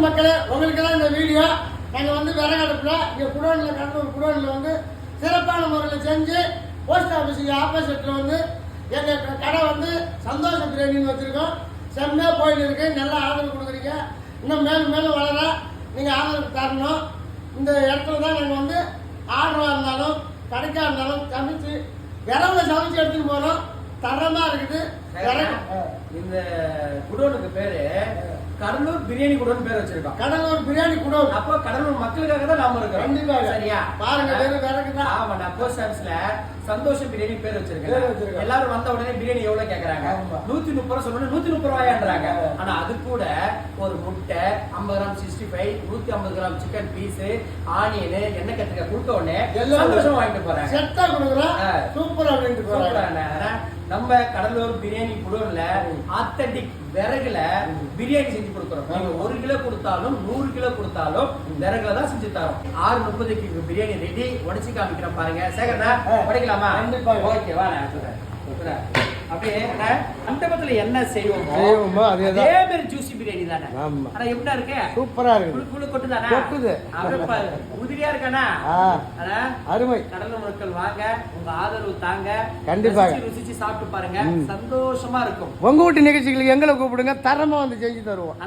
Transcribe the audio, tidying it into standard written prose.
மக்களே, உங்களுக்கெல்லாம் இந்த வீடியோ நாங்கள் வந்து விறகு அடுப்பில் இங்கே குடோனில் கடலூர் குடோனில் வந்து சிறப்பான முறையில் செஞ்சு போஸ்ட் ஆஃபீஸுக்கு ஆப்போசிட்டில் வந்து எங்கள் கடை வந்து சந்தோஷ பிரியாணின்னு வச்சுருக்கோம். செம்மையாக போயிட்டு இருக்கு. நல்லா ஆதரவு கொடுக்குறீங்க. இன்னும் மேலும் மேலும் வளர நீங்கள் ஆதரவு தரணும். இந்த இடத்துல தான் நாங்கள் வந்து ஆர்டராக இருந்தாலும் கடைக்காக இருந்தாலும் சமைச்சு விரவுல சமைச்சு எடுத்துன்னு போகிறோம். தரமாக இருக்குது. இந்த குடோனுக்கு பேரு கடலூர் பிரியாணி குடோன் பேர் வச்சிருக்கோம். கடலூர் பிரியாணி குடோன். அப்போ கடலூர் மக்களுக்காக தான் நாம இருக்கோம். கண்டிப்பாக. சரியா? பாருங்க, விறகு தான். ஆமா, நான் போஸ்ட் ஆஃபீஸ்ல சந்தோஷம் பிரியாணி பேர் வச்சிருக்கேன். எல்லாரும் வந்த உடனே பிரியாணி எவ்வளவு கேக்குறாங்க? 130 ரூபாய் சொல்லணும், 130 ரூபாயான்றாங்க. ஆனா அது கூட ஒரு முட்டை, 50 gram 65, 150 gram chicken piece, onion, எண்ணெய் கத்திரிக்காய் கொடுத்த உடனே சந்தோஷம் வாங்கிட்டு போறேன். செட்டா கொடுக்குறோம். சூப்பரா வாங்கிட்டு போறாங்க. நம்ம கடலூர் பிரியாணி குடோன்ல ஆத்தென்டிக் விறகுல பிரியாணி செஞ்சு கொடுக்குறோம். நீங்க 1 கிலோ கொடுத்தாலும் 100 கிலோ கொடுத்தாலும் விறகுல தான் செஞ்சு தரோம். 6:30க்கு பிரியாணி ரெடி. உடைச்சு காமிக்கிறேன் பாருங்க. சேகரா உடைக்கலாமா? ஓகே, வா. நான் சொல்றேன். அப்படியே அண்டபத்துல என்ன செய்வோமோ அதே மாதிரி ஜூசி பிரியாணி தானே. ஆனா எப்படி இருக்கு? சூப்பரா இருக்கு. குளு கொட்டுதானே? கொட்டுது. அப்படியே உதிரியா இருக்கானா? அருமை. கடலூர் மக்கள் வாங்க, உங்க ஆதரவு தாங்க. கண்டிப்பாக ருசிச்சு சாப்பிட்டு பாருங்க. சந்தோஷமா இருக்கும். உங்க வீட்டு நிகழ்ச்சிகளுக்கு எங்களை கூப்பிடுங்க. தரமா வந்து செஞ்சு தருவோம்.